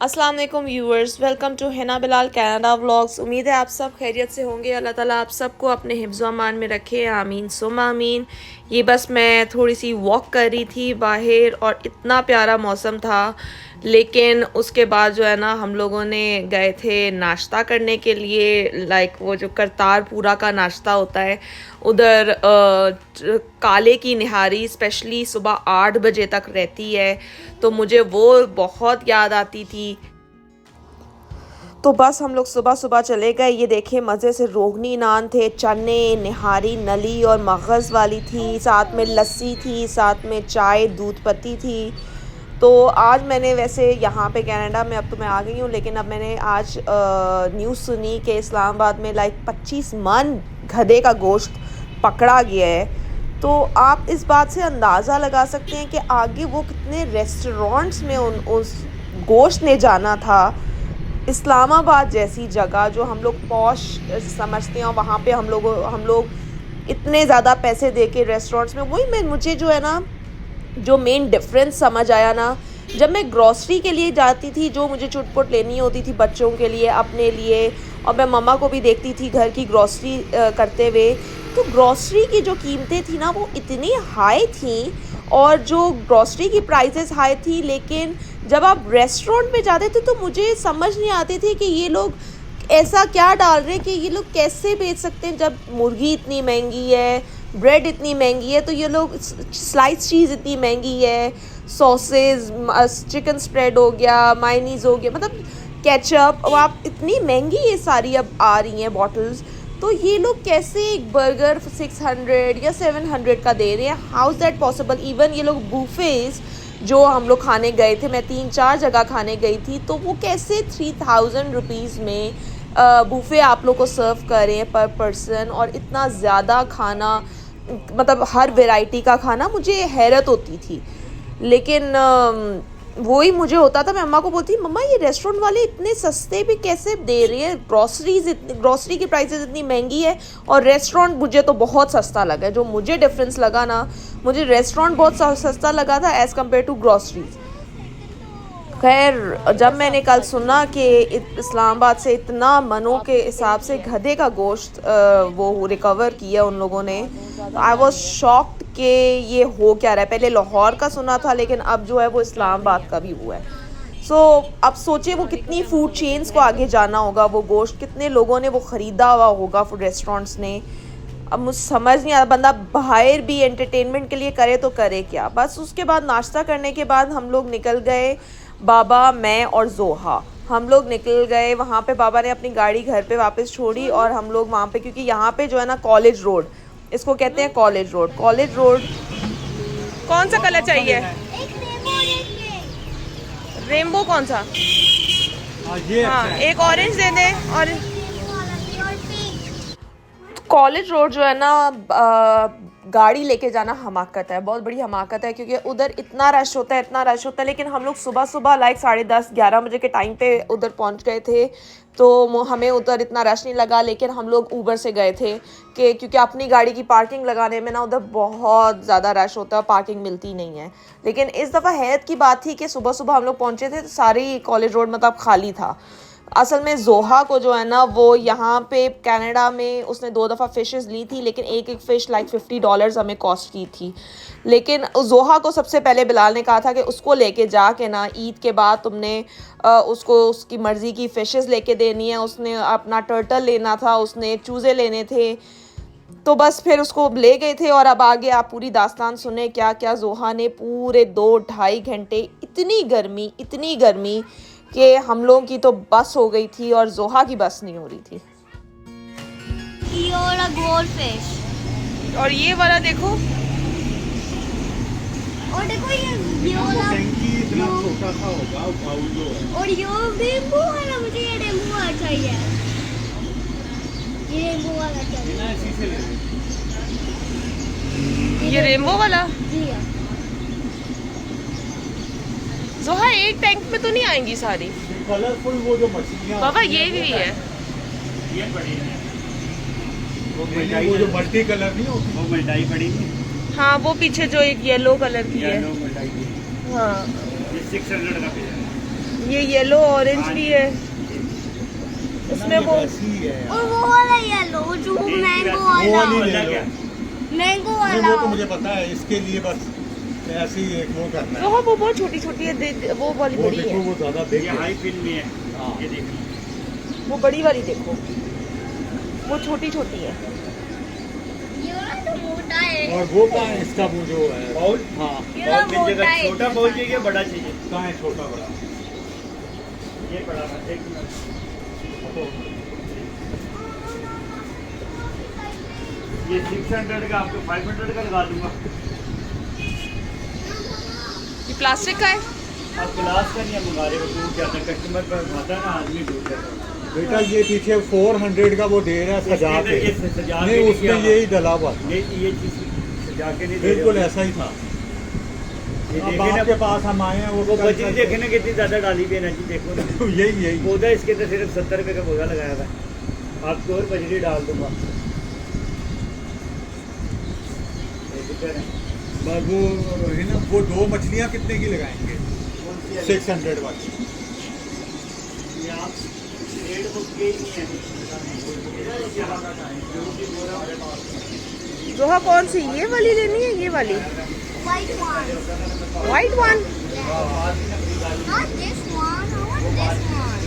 अस्सलाम वालेकुम viewers, welcome to Hina Bilal Canada vlogs. उम्मीद है आप सब खैरियत से होंगे। अल्लाह ताला आप सबको अपने हिफ्ज़ व अमान में रखे, आमीन सुम आमीन। ये बस मैं थोड़ी सी वॉक कर रही थी बाहर और इतना प्यारा मौसम था, लेकिन उसके बाद जो है ना हम लोगों ने गए थे नाश्ता करने के लिए। लाइक वो जो करतारपुरा का नाश्ता होता है उधर, काले की निहारी स्पेशली सुबह 8 बजे तक रहती है, तो मुझे वो बहुत याद आती थी। तो बस हम लोग सुबह सुबह चले गए। ये देखे मज़े से रोगनी नान थे, चने, निहारी, नली और मगज़ वाली थी, साथ में लस्सी थी, साथ में चाय दूध पत्ती थी। तो आज मैंने वैसे यहाँ पे कनाडा में अब तो मैं आ गई हूँ, लेकिन अब मैंने आज न्यूज़ सुनी कि इस्लामाबाद में लाइक 25 मन गधे का गोश्त पकड़ा गया है। तो आप इस बात से अंदाज़ा लगा सकते हैं कि आगे वो कितने रेस्टोरेंट्स में उस गोश्त ने जाना था। इस्लामाबाद जैसी जगह जो हम लोग पॉश समझते हैं, वहाँ पे हम लोग इतने ज़्यादा पैसे दे के रेस्टोरेंट्स में, वही मुझे जो है ना जो मेन डिफरेंस समझ आया ना, जब मैं ग्रॉसरी के लिए जाती थी, जो मुझे चुटपुट लेनी होती थी बच्चों के लिए, अपने लिए, और मैं मम्मा को भी देखती थी घर की ग्रॉसरी करते हुए, तो ग्रॉसरी की जो कीमतें थी ना वो इतनी हाई थी, और जो ग्रॉसरी की प्राइसेस हाई थी, लेकिन जब आप रेस्टोरेंट में जाते थे तो मुझे समझ नहीं आती थी कि ये लोग ऐसा क्या डाल रहे हैं कि ये लोग कैसे बेच सकते हैं। जब मुर्गी इतनी महंगी है, ब्रेड इतनी महंगी है, तो ये लोग स्लाइस चीज़ इतनी महंगी है, सॉसेज, चिकन स्प्रेड हो गया, मायनीज़ हो गया, मतलब केचप, अब आप इतनी महंगी ये सारी अब आ रही हैं बॉटल्स, तो ये लोग कैसे एक बर्गर 600 या 700 का दे रहे हैं? How is that possible? Even ये लोग बूफेज़ जो हम लोग खाने गए थे, मैं 3-4 जगह खाने गई थी, तो वो कैसे 3000 रुपीज़ में बूफे आप लोग को सर्व कर रहे हैं पर पर्सन, और इतना ज़्यादा खाना, मतलब हर वैरायटी का खाना, मुझे हैरत होती थी। लेकिन वही मुझे होता था, मैं अम्मा को बोलती, मम्मा ये रेस्टोरेंट वाले इतने सस्ते भी कैसे दे रहे हैं, ग्रॉसरी की प्राइसेस इतनी महंगी है और रेस्टोरेंट मुझे तो बहुत सस्ता लगा। जो मुझे डिफरेंस लगा ना, मुझे रेस्टोरेंट बहुत सस्ता लगा था एज़ कम्पेयर टू ग्रॉसरीज। खैर, जब मैंने कल सुना कि इस्लामाबाद से इतना मनों के हिसाब से गधे का गोश्त वो रिकवर किया उन लोगों ने, आई वॉज शॉक्ड कि ये हो क्या रहा है। पहले लाहौर का सुना था, लेकिन अब जो है वो इस्लामाबाद का भी हुआ है। सो अब सोचिए वो कितनी फूड चेन्स को आगे जाना होगा, वो गोश्त कितने लोगों ने वो ख़रीदा हुआ होगा फूड रेस्टोरेंट्स ने। अब मुझे समझ नहीं आ रहा, बंदा बाहर भी एंटरटेनमेंट के लिए करे तो करे क्या। बस उसके बाद नाश्ता करने के बाद हम लोग निकल गए, बाबा, मैं और जोहा, हम लोग निकल गए वहाँ पे। बाबा ने अपनी गाड़ी घर पे वापस छोड़ी और हम लोग वहाँ पे, क्योंकि यहाँ पे जो है ना कॉलेज रोड, इसको कहते हैं कॉलेज रोड। कॉलेज रोड कौन सा कलर चाहिए? रेनबो कौन सा? हाँ, एक ऑरेंज दे दे। और कॉलेज रोड जो है ना, गाड़ी लेके जाना हमाकत है, बहुत बड़ी हमाकत है, क्योंकि उधर इतना रश होता है, इतना रश होता है। लेकिन हम लोग सुबह सुबह लाइक 10:30-11 बजे के टाइम पे उधर पहुंच गए थे, तो हमें उधर इतना रश नहीं लगा। लेकिन हम लोग ऊबर से गए थे कि क्योंकि अपनी गाड़ी की पार्किंग लगाने में ना उधर बहुत ज़्यादा रश होता है, पार्किंग मिलती नहीं है। लेकिन इस दफ़ा हैरत की बात थी कि सुबह सुबह हम लोग पहुँचे थे तो सारी कॉलेज रोड मतलब खाली था। असल में जोहा को जो है ना, वो यहाँ पे कनाडा में उसने 2 दफ़ा फ़िशेस ली थी, लेकिन एक एक फ़िश लाइक $50 हमें कॉस्ट की थी। लेकिन जोहा को सबसे पहले बिलाल ने कहा था कि उसको लेके जाके ना, ईद के बाद तुमने उसको उसकी मर्ज़ी की फ़िशेस लेके देनी है। उसने अपना टर्टल लेना था, उसने चूज़े लेने थे, तो बस फिर उसको ले गए थे। और अब आगे आप पूरी दास्तान सुने क्या क्या जोहा ने पूरे 2-2.5 घंटे, इतनी गर्मी कि हम लोगों की तो बस हो गई थी और जोहा की बस नहीं हो रही थी। ये वाला गोल्डफिश, और ये वाला देखो, और देखो ये वाला इतना छोटा सा होगा बाउल जो है। और ये रेनबो वाला, मुझे ये रेनबो वाला चाहिए, ये रेनबो वाला चाहिए। बिना इसी से ले ये रेनबो वाला। जी हाँ। जोहा एक टैंक में तो नहीं आएंगी सारी। कलरफुल वो जो मछलियाँ बाबा ये भी है, ये बड़ी है, वो मिठाई, वो जो मल्टी कलर नहीं होती, वो मिठाई पड़ी है। हाँ वो पीछे जो एक येलो कलर की है, मिठाई हाँ ये 600 का भी है। ये येलो ऑरेंज भी है, उसमें वो वैसी है यार। और वो वाला येलो जो मैंगो वो वाला वाली ले लो। मैंगो नहीं, वाला वो तो मुझे पता है, इसके लिए बस ऐसे ही एक वो करना जो है। है वो बहुत छोटी छोटी है, वो वाली वो बड़ी देखो है, वो ज्यादा बिग ये है। हाई फिल में है। हाँ। ये देखो वो बड़ी वाली देखो, वो छोटी छोटी है। ये वाला तो मोटा है। और वो कहाँ है इसका वो जो है बाउल? हाँ ये वाला बहुत मिल मोटा जाएगा। है। छोटा बाउल चाहिए बड़ा चाहिए? कहाँ है छोटा बड़ा? ये बड़ा है, एक मिनट। ये 600 का आपको 500 का लगा दूंगा। ये प्लास्टिक का है। आप गिलास का नहीं मंगा रहे हो, दूर जाता है कस्टमर पर खाता है ना, आदमी दूर जाता है। बेटा ये पीछे 400 का वो दे रहा है सजा इसके के। अंदर ये सजा के नहीं नहीं उसमें किया। यही डला हुआ था। ये चीज सजा के नहीं दे रहे बिल्कुल हो। ऐसा ही था। ये अब देखे आपके ना, पास हम आए हैं वो बजरी देखे ना कितनी ज्यादा डाली हुई है ना जी, देखो ना। यही पौधा इसके अंदर सिर्फ 70 रुपए का पौधा लगाया हुआ है। आपको और बजरी डाल दूंगा। ये दिक्कत है। बस वो है ना, वो दो मछलियाँ कितने की लगाएंगे? कौन सी है? 600 वाली। ये आप रेट बुक के ही नहीं है। जोहा कौन सी, ये वाली लेनी है, ये वाली White one. White one? Not this one. I want this one.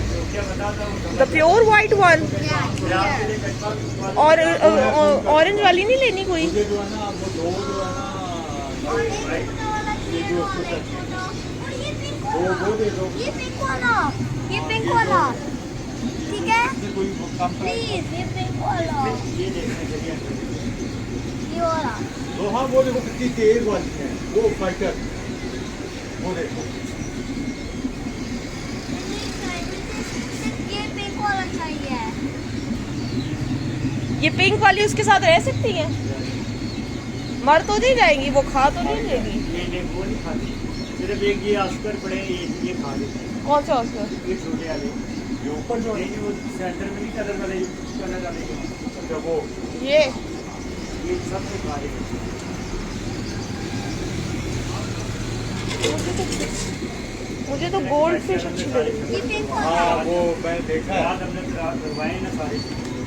The pure white one. Yeah, here. और ऑरेंज वाली नहीं लेनी कोई? मुझे जो है ना वो दो जो है ना और ये वाला चाहिए, वो वाला छोटा। और ये पिंक वाला। वो दे दो। ये पिंक वाला। ये पिंक वाला। ठीक है? इसमें कोई कम प्राइस। प्लीज ये पिंक वाला। ये देखने के लिए ये वाला। तो हाँ वो देखो कितनी तेज वाली है वो फाइटर। वो देखो ये पिंक वाला चाहिए। ये पिंक वाली उसके साथ रह सकती है? मर तो नहीं जाएगी, वो खा तो नहीं लेगी? नहीं वो नहीं खाती, सिर्फ एक ये ऑस्कर पड़े ये खा लेते हैं। कौन सा उसका? ये छोटे वाले ये ऊपर जो है नहीं वो सेंटर में नहीं कलर वाले कलर वाले अच्छा वो ये सब से खा रहे हैं। मुझे तो गोल्ड फिश अच्छी लगी। ये पिंक वाला। हाँ वो मैं देखा है। रात हमने करवाए ना सारे,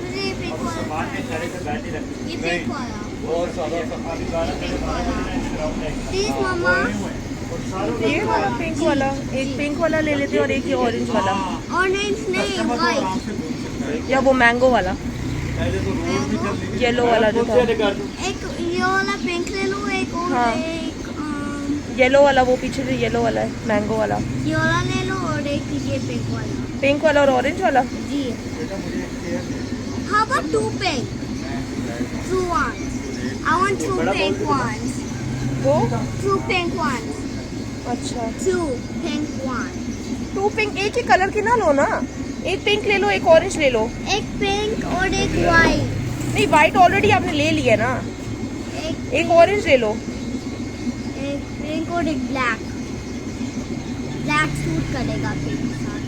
मुझे ये पिंक और वाला सामान में सारे चाहिए। से बैठे रखते ये नहीं। पिंक वाला। बहुत सारा सामान। अभी 12 से 12 बजे ना ग्राउंड है प्लीज मम्मा। और सारों ये वाला पिंक वाला, एक पिंक वाला ले लेते हैं और एक ये ऑरेंज वाला, ऑरेंज नहीं, कस्टमर तो व्हाइट। आराम से घूम सकता है। या वो मैंगो वाला, पहले तो रोड भी चल रही थी। येलो वाला जो था। एक ये वाला पिंक ले लो, एक और हाँ। एक येलो वाला, वो पीछे जो येलो वाला है, मैंगो वाला। ये वाला ले लो और एक ये पिंक वाला। पिंक वाला और ऑरेंज वाला। जी। बेटा मुझे एक chair they. How about two pink? Two ones. I want two pink ones. वो Two pink ones. अच्छा, Two pink ones. Two pink, एक ही कलर की ना लो ना, एक पिंक ले लो एक ऑरेंज ले लो। एक पिंक और एक व्हाइट। नहीं व्हाइट ऑलरेडी आपने ले लिया ना, एक ऑरेंज ले लो। एक पिंक और एक ब्लैक। ब्लैक सूट करेगा पिंक के साथ।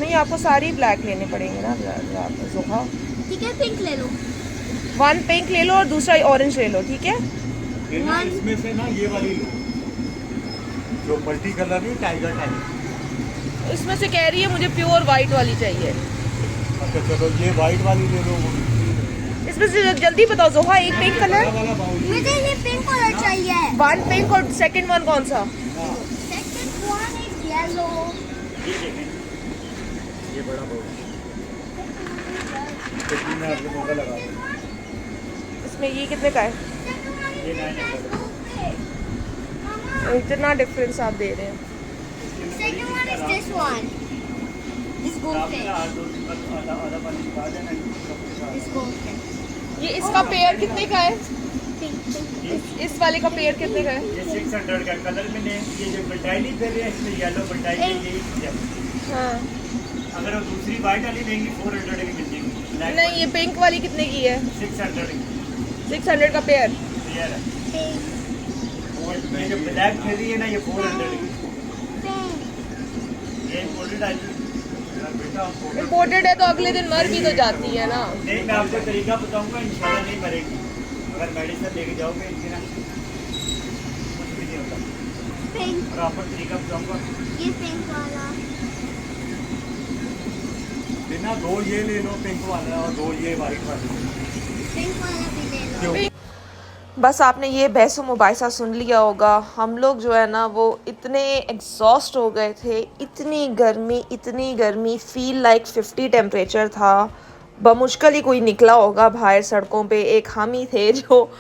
नहीं आपको सारी ब्लैक लेने पड़ेंगे ना जोहा। ठीक है, पिंक ले लो। वन पिंक ले लो और दूसरा ऑरेंज ले लो, ठीक है? ये ना इसमें से ना ये वाली लो, जो मल्टी कलर नहीं, टाइगर टाइगर। इसमें से कह रही है मुझे प्योर व्हाइट वाली चाहिए। अच्छा चलो ये वाइट वाली ले लो। इसमें से जल्दी बताओ जोहा, एक पिंक बड़ा कलर, वाला बाउल। मुझे ये पिंक वाला चाहिए। वन पिंक और सेकंड वन कौन सा? हाँ, सेकंड वन इज येलो। ये देखें, ये बड़ा बहुत कितनी में आपको मौका लगा दूँ। इसमें ये कितने का है? ये 900 इतना डिफरेंस आप दे रहे हैं। Second one is this one. This goldfish. आधा पानी निकाल देना This goldfish. ये इसका पेयर कितने का है? Pink, pink. इस वाले का पेयर कितने का है? ये 600 का कलर में ने ये जो बल्टाई नहीं कर रहे हैं इसमें येलो बल्टाई यही है। हाँ अगर वो दूसरी वाइट वाली लेंगी 400 की मिल जाएगी। Black नहीं, ये पिंक वाली कितने की है? 600 की 600 का पेयर। ये है। Pink. ये जो ब्लैक खेल रही है ना ये 400 की, Pink. ये इम्पोर्टेड आई इम्पोर्टेड है तो अगले दिन मर भी तो जाती है ना। नहीं, मैं आपको तरीका बताऊंगा, इंशाल्लाह नहीं मरेगी। अगर मेडिसिन लेके जाओगे इनकी ना कुछ भी नहीं होता। पिंक, और आपको तरीका बताऊंगा। ये पिंक वाला, बिना 2 ये ले लो पिंक वाला और 2 ये वाइट वाले। पिंक वाला भी ले लो। बस आपने ये बहस मुबाहिसा सुन लिया होगा। हम लोग जो है ना वो इतने एग्जॉस्ट हो गए थे, इतनी गर्मी, फील लाइक 50 टेम्परेचर था। बमुश्किल ही कोई निकला होगा बाहर सड़कों पे। एक हम ही थे जो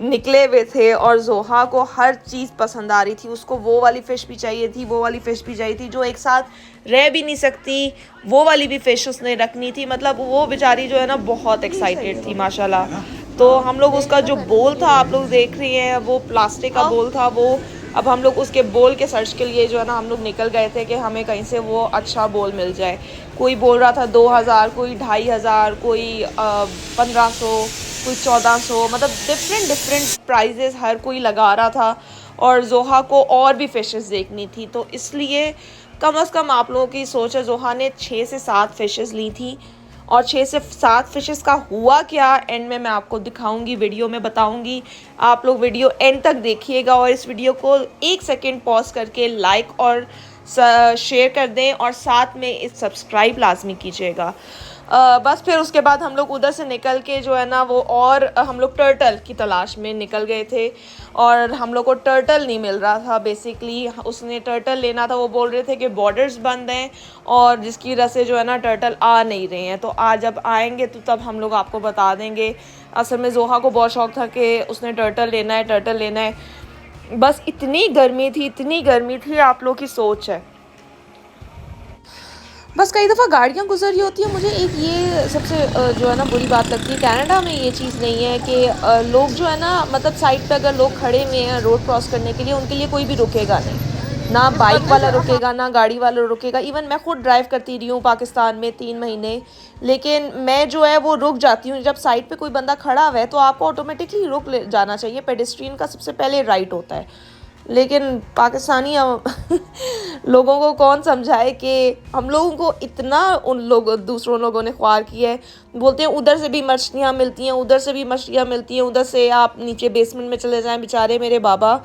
निकले हुए थे और जोहा को हर चीज़ पसंद आ रही थी। उसको वो वाली फ़िश भी चाहिए थी, वो वाली फ़िश भी चाहिए थी, जो एक साथ रह भी नहीं सकती। वो वाली भी फ़िश उसने रखनी थी। मतलब वो बेचारी जो है ना बहुत एक्साइटेड थी माशाल्लाह। तो हम लोग उसका जो बोल था आप लोग देख रही हैं, वो प्लास्टिक का बोल था। वो अब हम लोग उसके बोल के सर्च के लिए जो है ना हम लोग निकल गए थे कि हमें कहीं से वो अच्छा बोल मिल जाए। कोई बोल रहा था 2000, कोई 2500, कोई 1500, कोई 1400, मतलब डिफरेंट प्राइजेस हर कोई लगा रहा था। और जोहा को और भी फ़िशेस देखनी थी, तो इसलिए कम से कम आप लोगों की सोच है, जोहा ने 6 से 7 फ़िशेस ली थी। और 6 से 7 फ़िशेस का हुआ क्या एंड में मैं आपको दिखाऊंगी, वीडियो में बताऊंगी। आप लोग वीडियो एंड तक देखिएगा और इस वीडियो को 1 सेकेंड पॉज करके लाइक और शेयर कर दें और साथ में इस सब्सक्राइब लाजमी कीजिएगा। बस फिर उसके बाद हम लोग उधर से निकल के जो है ना वो और हम लोग टर्टल की तलाश में निकल गए थे और हम लोग को टर्टल नहीं मिल रहा था। बेसिकली उसने टर्टल लेना था, वो बोल रहे थे कि बॉर्डर्स बंद हैं और जिसकी वजह से जो है ना टर्टल आ नहीं रहे हैं। तो आज जब आएंगे तो तब हम लोग आपको बता देंगे। असल में जोहा को बहुत शौक़ था कि उसने टर्टल लेना है। बस इतनी गर्मी थी आप लोग की सोच है। बस कई दफ़ा गाड़ियाँ गुजर रही होती हैं। मुझे एक ये सबसे जो है ना बुरी बात लगती है, कनाडा में ये चीज़ नहीं है कि लोग जो है ना मतलब साइड पे अगर लोग खड़े हुए हैं रोड क्रॉस करने के लिए, उनके लिए कोई भी रुकेगा नहीं। ना बाइक वाला रुकेगा, ना गाड़ी वाला रुकेगा। इवन मैं खुद ड्राइव करती रही हूँ पाकिस्तान में 3 महीने, लेकिन मैं जो है वो रुक जाती हूँ। जब साइड पे कोई बंदा खड़ा हुआ है तो आपको ऑटोमेटिकली रुक जाना चाहिए। पेडेस्ट्रियन का सबसे पहले राइट होता है। लेकिन पाकिस्तानी लोगों को कौन समझाए कि हम लोगों को इतना दूसरों लोगों ने ख्वार किया है। बोलते हैं उधर से भी मछलियाँ मिलती हैं, उधर से आप नीचे बेसमेंट में चले जाएं। बेचारे मेरे बाबा,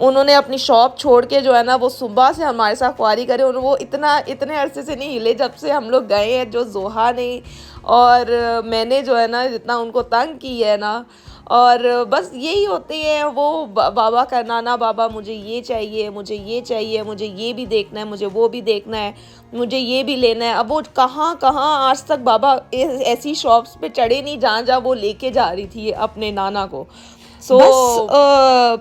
उन्होंने अपनी शॉप छोड़ के जो है ना वो सुबह से हमारे साथ ख्वारी करे। और वो इतने अरसे से नहीं हिले जब से हम लोग गए हैं। जो जोहा ने और मैंने जो है ना जितना उनको तंग की है ना, और बस यही होते हैं वो बाबा का, नाना बाबा मुझे ये चाहिए, मुझे ये भी देखना है, मुझे वो भी देखना है, मुझे ये भी लेना है। अब वो कहाँ आज तक बाबा ऐसी शॉप्स पे चढ़े नहीं जहाँ वो लेके जा रही थी अपने नाना को।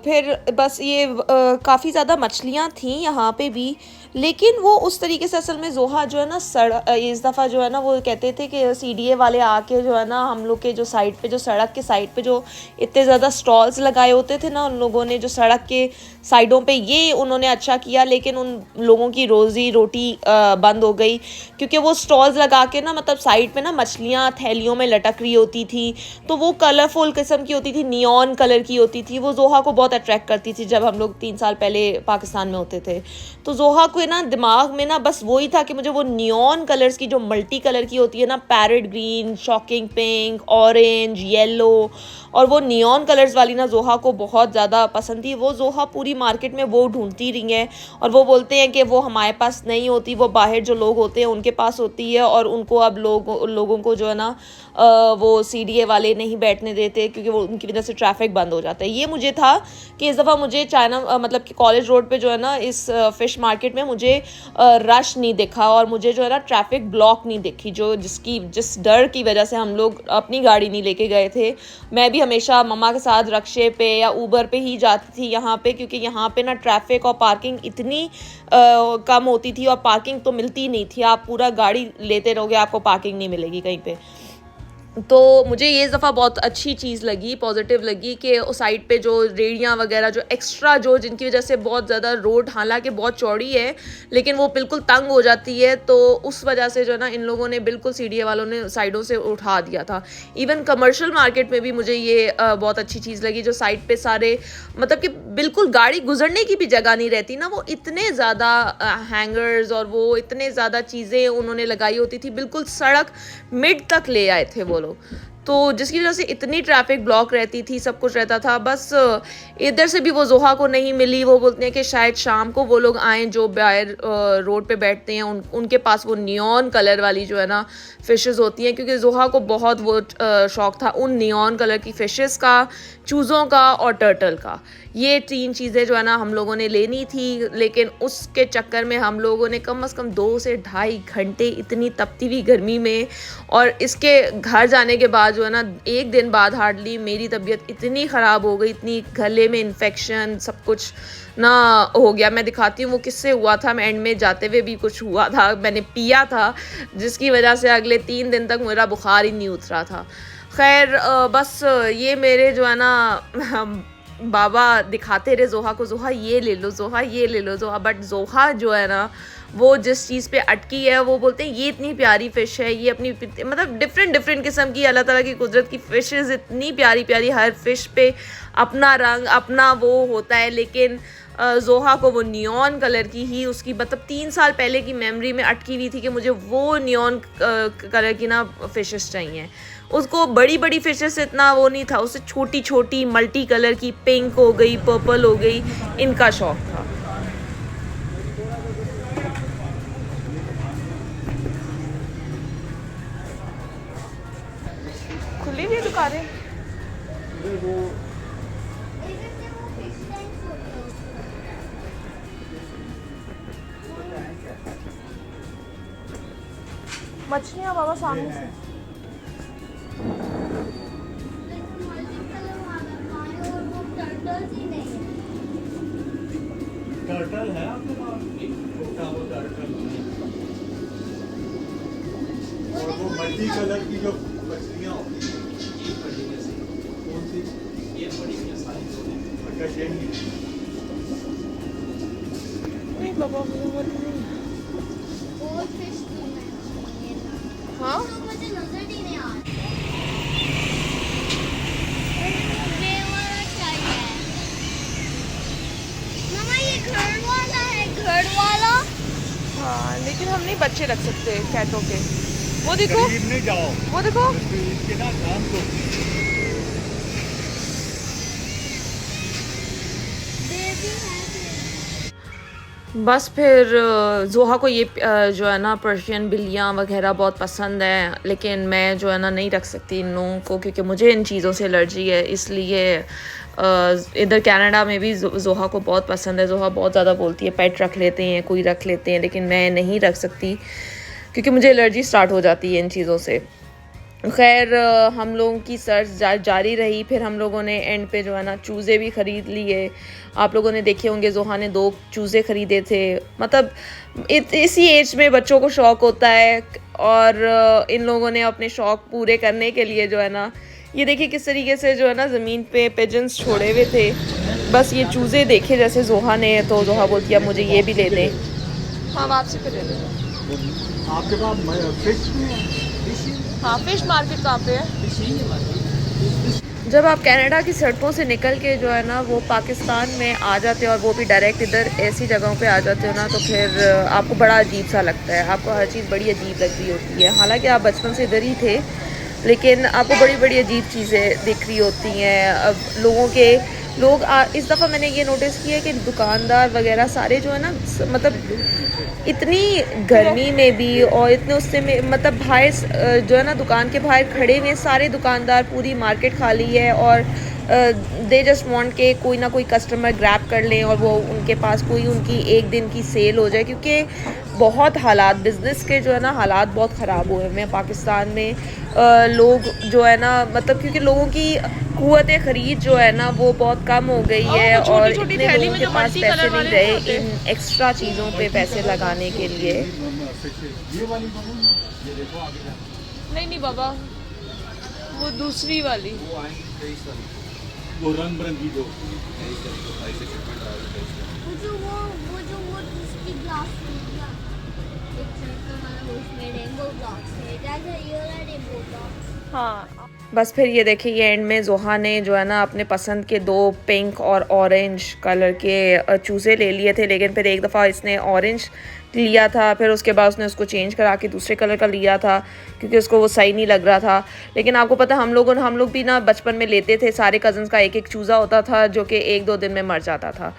फिर बस ये काफ़ी ज़्यादा मछलियाँ थी यहाँ पे भी, लेकिन वो उस तरीके से असल में जोहा जो है ना इस दफ़ा जो है ना वो कहते थे कि CDA वाले आके जो है ना हम लोग के जो साइड पे, जो सड़क के साइड पे जो इतने ज़्यादा स्टॉल्स लगाए होते थे ना उन लोगों ने, जो सड़क के साइडों पे, ये उन्होंने अच्छा किया। लेकिन उन लोगों की रोज़ी रोटी बंद हो गई क्योंकि वो स्टॉल्स लगा के ना मतलब साइड पे ना मछलियाँ थैलियों में लटक रही होती थी। तो वो कलरफुल किस्म की होती थी, नियॉन कलर की होती थी। वो जोहा को बहुत अट्रैक्ट करती थी। जब हम लोग 3 साल पहले पाकिस्तान में होते थे तो जोहा को ना दिमाग में ना बस वही था कि मुझे वो नियॉन कलर्स की, जो मल्टी कलर की होती है ना, parrot green, shocking pink, orange, yellow, और वो नियॉन कलर्स वाली ना जोहा को बहुत ज़्यादा पसंद थी। वो जोहा पूरी मार्केट में वो ढूंढती रही हैं और वो बोलते हैं कि वो हमारे पास नहीं होती, वो बाहर जो लोग होते हैं उनके पास होती है। और उनको अब लोगों को जो है ना वो CDA वाले नहीं बैठने देते क्योंकि वो उनकी वजह से ट्रैफिक बंद हो जाता है। ये मुझे था कि इस दफ़ा मुझे चाइना मतलब कि कॉलेज रोड पे जो है ना इस फ़िश मार्केट में मुझे रश नहीं दिखा और मुझे जो है ना ट्रैफिक ब्लॉक नहीं दिखी, जिस डर की वजह से हम लोग अपनी गाड़ी नहीं लेके गए थे। मैं भी हमेशा मम्मा के साथ रक्शे पे या ऊबर पे ही जाती थी यहाँ पे, क्योंकि यहाँ पे ना ट्रैफिक और पार्किंग इतनी कम होती थी और पार्किंग तो मिलती नहीं थी। आप पूरा गाड़ी लेते रहोगे, आपको पार्किंग नहीं मिलेगी कहीं पे। तो मुझे ये दफ़ा बहुत अच्छी चीज़ लगी, पॉजिटिव लगी कि उस साइड पे जो रेड़ियाँ वगैरह जो एक्स्ट्रा जो जिनकी वजह से बहुत ज़्यादा रोड हालांकि बहुत चौड़ी है लेकिन वो बिल्कुल तंग हो जाती है, तो उस वजह से जो है ना इन लोगों ने बिल्कुल CDA वालों ने साइडों से उठा दिया था। इवन कमर्शियल मार्केट में भी मुझे ये बहुत अच्छी चीज़ लगी, जो साइड पे सारे मतलब कि बिल्कुल गाड़ी गुजरने की भी जगह नहीं रहती ना, वो इतने ज़्यादा हैंगर्स और वो इतने ज़्यादा चीज़ें उन्होंने लगाई होती थी, बिल्कुल सड़क मिड तक ले आए थे वो लोग। तो जिसकी वजह से इतनी ट्रैफिक ब्लॉक रहती थी, सब कुछ रहता था। बस इधर से भी वो ज़ोहा को नहीं मिली। वो बोलते हैं कि शायद शाम को वो लोग आएँ जो बाहर रोड पे बैठते हैं, उनके पास वो नियॉन कलर वाली जो है ना फ़िशेस होती हैं, क्योंकि ज़ोहा को बहुत वो शौक़ था उन नियॉन कलर की फ़िशेस का, चूज़ों का और टर्टल का। ये 3 चीज़ें जो है ना हम लोगों ने लेनी थी, लेकिन उसके चक्कर में हम लोगों ने कम से कम 2 से ढाई घंटे इतनी तपती हुई गर्मी में, और इसके घर जाने के बाद जो है ना 1 दिन बाद हार्डली मेरी तबीयत इतनी ख़राब हो गई, इतनी गले में इन्फेक्शन सब कुछ ना हो गया। मैं दिखाती हूँ वो किससे हुआ था। मैं एंड में जाते हुए भी कुछ हुआ था, मैंने पिया था, जिसकी वजह से अगले 3 दिन तक मेरा बुखार ही नहीं उतरा था। खैर बस ये मेरे जो है ना बाबा दिखाते रहे ज़ोहा को, ज़ोहा ये ले लो, ज़ोहा ये ले लो, ज़ोहा। बट ज़ोहा जो है ना वो जिस चीज़ पे अटकी है, वो बोलते हैं ये इतनी प्यारी फ़िश है, ये अपनी मतलब डिफरेंट किस्म की अल्लाह ताला की कुदरत की फ़िशेस इतनी प्यारी प्यारी, हर फ़िश पे अपना रंग अपना वो होता है। लेकिन ज़ोहा को वो नियॉन कलर की ही उसकी मतलब 3 साल पहले की मेमोरी में अटकी हुई थी कि मुझे वो नियॉन कलर की ना फ़िशेस चाहिए। उसको बड़ी बड़ी फ़िशेस से इतना वो नहीं था, उससे छोटी छोटी मल्टी कलर की, पिंक हो गई, पर्पल हो गई, इनका शौक़ था। खुली हुई दुकानें मछलियाँ बाबा सामने से। टर्टल है आपके पास? छोटा वो टर्टल और वो मल्टी कलर की जो मछलियाँ होती हैं, कौन सी? ये बड़ी सारी अच्छा नहीं बाबा हाँ मुझे नजर ही नहीं आ रहा। मम्मा ये घर वाला है, घर वाला। हाँ लेकिन हम नहीं बच्चे रख सकते कैटों के। वो देखो, करीब नहीं जाओ, वो देखो, इसके ना काम को बस फिर ज़ोहा को ये जो है ना पर्शियन बिल्लियाँ वगैरह बहुत पसंद है, लेकिन मैं जो है ना नहीं रख सकती इन लोगों को, क्योंकि मुझे इन चीज़ों से एलर्जी है। इसलिए इधर कनाडा में भी ज़ोहा को बहुत पसंद है। ज़ोहा बहुत ज़्यादा बोलती है पेट रख लेते हैं, कोई रख लेते हैं, लेकिन मैं नहीं रख सकती क्योंकि मुझे एलर्जी स्टार्ट हो जाती है इन चीज़ों से। खैर हम लोगों की सर्च जारी रही। फिर हम लोगों ने एंड पे जो है ना चूज़े भी ख़रीद लिए। आप लोगों ने देखे होंगे ज़ोहा ने 2 चूज़े ख़रीदे थे। मतलब इसी एज में बच्चों को शौक़ होता है, और इन लोगों ने अपने शौक़ पूरे करने के लिए जो है ना, ये देखिए किस तरीके से जो है ना ज़मीन पे पिजन्स छोड़े हुए थे। बस ये चूज़े देखे जैसे ज़ोहा ने, तो ज़ोहा बोलती है मुझे ये भी ले दें। हाँ वापसी पे ले लें। आपके पास फिश भी है? हाँ फिश मार्केट कहाँ पे है? जब आप कनाडा की सड़कों से निकल के जो है ना वो पाकिस्तान में आ जाते हो, और वो भी डायरेक्ट इधर ऐसी जगहों पे आ जाते हो ना, तो फिर आपको बड़ा अजीब सा लगता है। आपको हर चीज़ बड़ी अजीब लग रही होती है। हालांकि आप बचपन से इधर ही थे, लेकिन आपको बड़ी बड़ी अजीब चीज़ें दिख रही होती हैं। अब इस दफ़ा मैंने ये नोटिस किया कि दुकानदार वगैरह सारे जो है ना, मतलब इतनी गर्मी में भी और इतने उससे में मतलब बाहर जो है ना दुकान के बाहर खड़े हुए सारे दुकानदार, पूरी मार्केट खाली है, और दे जस्ट वांट के कोई ना कोई कस्टमर ग्रैब कर लें और वो उनके पास कोई उनकी एक दिन की सेल हो जाए, क्योंकि बहुत हालात बिज़नेस के जो है ना हालात बहुत ख़राब हुए हैं पाकिस्तान में। लोग जो है ना, मतलब क्योंकि लोगों की क़ुव्वत ख़रीद जो है ना वो बहुत कम हो गई है, और इतने लोगों के पास पैसे नहीं रहे इन एक्स्ट्रा चीज़ों पे पैसे लगाने के लिए। नहीं बाबा, वो दूसरी वाली, वो रंग बिरंगी जो वो दूसरी ग्लास एक सर्कल वाला उसमें रेनबो ब्लॉक्स है। That's a real rainbow blocks. हाँ बस फिर ये देखिए ये एंड में जोहा ने जो है ना अपने पसंद के 2 पिंक और ऑरेंज कलर के चूज़े ले लिए थे, लेकिन फिर एक दफ़ा इसने ऑरेंज लिया था, फिर उसके बाद उसने उसको चेंज करा के दूसरे कलर का लिया था क्योंकि उसको वो सही नहीं लग रहा था। लेकिन आपको पता हम लोग भी ना बचपन में लेते थे, सारे कज़न्स का एक एक चूज़ा होता था जो कि 1-2 दिन में मर जाता था।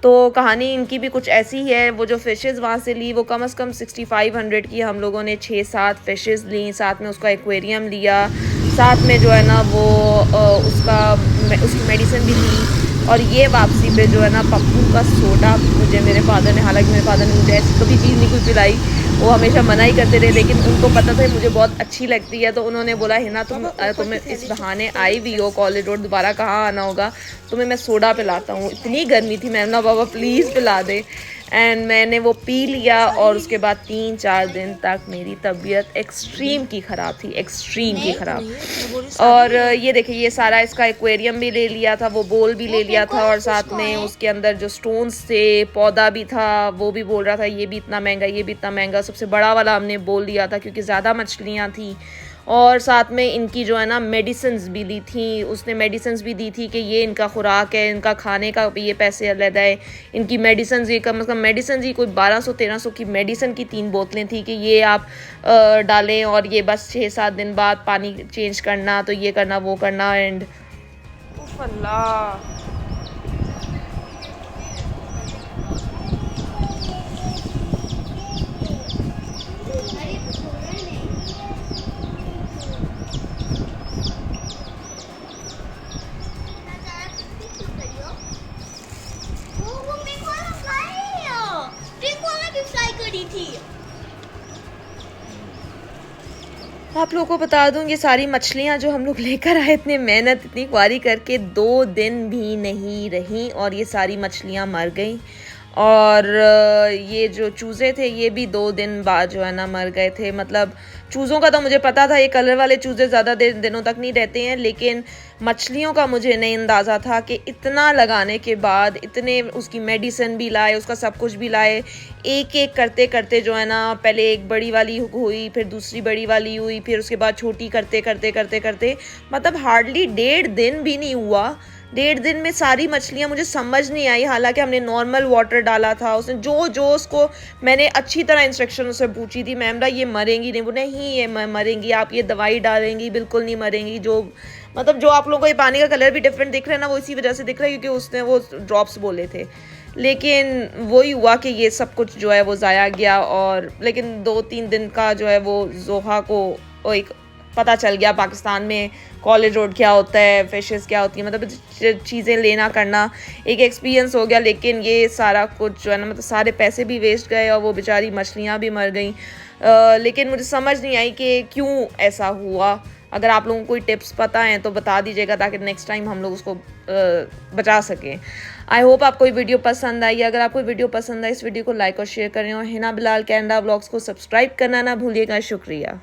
तो कहानी इनकी भी कुछ ऐसी ही है। वो जो फ़िशेज़ वहाँ से ली वो कम से कम 6500 की, हम लोगों ने 6-7 फ़िशेज़ ली, साथ में उसका एक्वेरियम लिया, साथ में जो है ना वो उसकी मेडिसिन भी ली। और ये वापसी पे जो है ना पप्पू का सोडा मुझे मेरे फादर ने, हालांकि मेरे फादर ने मुझे ऐसी कभी चीज़ नहीं कुछ पिलाई, वो हमेशा मना ही करते रहे, लेकिन उनको पता था मुझे बहुत अच्छी लगती है, तो उन्होंने बोला हिना तुम्हें इस बहाने आई भी हो कॉलेज रोड, दोबारा कहाँ आना होगा, तुम्हें मैं सोडा पिलाता हूँ। इतनी गर्मी थी, मैं ना बाबा प्लीज़ पिला दे। एंड मैंने वो पी लिया और उसके बाद 3-4 दिन तक मेरी तबीयत एक्सट्रीम की ख़राब थी, एक्सट्रीम की ख़राब। और ये देखिए ये सारा इसका एक्वेरियम भी ले लिया था, वो बोल भी ले लिया था, और साथ में उसके अंदर जो स्टोन्स थे, पौधा भी था, वो भी बोल रहा था ये भी इतना महंगा, ये भी इतना महंगा। सबसे बड़ा वाला हमने बोल लिया था क्योंकि ज़्यादा मछलियाँ थी, और साथ में इनकी जो है ना मेडिसिन्स भी ली थी, उसने मेडिसिन्स भी दी थी कि ये इनका खुराक है, इनका खाने का भी ये पैसे अलग है, इनकी मेडिसिन्स ये कम से कम मेडिसिन्स ही कोई 1200-1300 की मेडिसिन की 3 बोतलें थी कि ये आप डालें, और ये बस 6-7 दिन बाद पानी चेंज करना, तो ये करना वो करना। एंड अल्लाह आप लोगों को बता दूं ये सारी मछलियां जो हम लोग लेकर आए, इतनी मेहनत इतनी क्वारी करके 2 दिन भी नहीं रहीं और ये सारी मछलियां मर गई। और ये जो चूज़े थे ये भी 2 दिन बाद जो है ना मर गए थे। मतलब चूज़ों का तो मुझे पता था, ये कलर वाले चूज़े ज़्यादा दिनों तक नहीं रहते हैं, लेकिन मछलियों का मुझे नहीं अंदाज़ा था कि इतना लगाने के बाद, इतने उसकी मेडिसिन भी लाए, उसका सब कुछ भी लाए, एक एक करते करते जो है ना पहले एक बड़ी वाली हुई, फिर दूसरी बड़ी वाली हुई, फिर उसके बाद छोटी करते करते करते करते मतलब हार्डली 1.5 दिन भी नहीं हुआ। 1.5 दिन में सारी मछलियाँ, मुझे समझ नहीं आई। हालांकि हमने नॉर्मल वाटर डाला था, उसने जो उसको मैंने अच्छी तरह इंस्ट्रक्शन उससे पूछी थी, मैम ये मरेंगी नहीं, वो नहीं ये मरेंगी, आप ये दवाई डालेंगी, बिल्कुल नहीं मरेंगी। जो मतलब जो आप लोगों को ये पानी का कलर भी डिफरेंट दिख रहा है ना, वो इसी वजह से दिख रहा है क्योंकि उसने वो ड्रॉप्स बोले थे। लेकिन वही हुआ कि ये सब कुछ जो है वो ज़ाया गया। और लेकिन 2-3 दिन का जो है वो जोहा को एक पता चल गया पाकिस्तान में कॉलेज रोड क्या होता है, फिशेस क्या होती हैं, मतलब चीज़ें लेना करना एक एक्सपीरियंस हो गया। लेकिन ये सारा कुछ जो है ना, मतलब सारे पैसे भी वेस्ट गए और वो बेचारी मछलियाँ भी मर गई। लेकिन मुझे समझ नहीं आई कि क्यों ऐसा हुआ। अगर आप लोगों को कोई टिप्स पता हैं तो बता दीजिएगा ताकि नेक्स्ट टाइम हम लोग उसको बचा सकें। आई होप आपको ये वीडियो पसंद आई। अगर आपको वीडियो पसंद आई इस वीडियो को लाइक और शेयर करें, और हिना बिलाल कैनेडा व्लॉग्स को सब्सक्राइब करना ना भूलिएगा। शुक्रिया।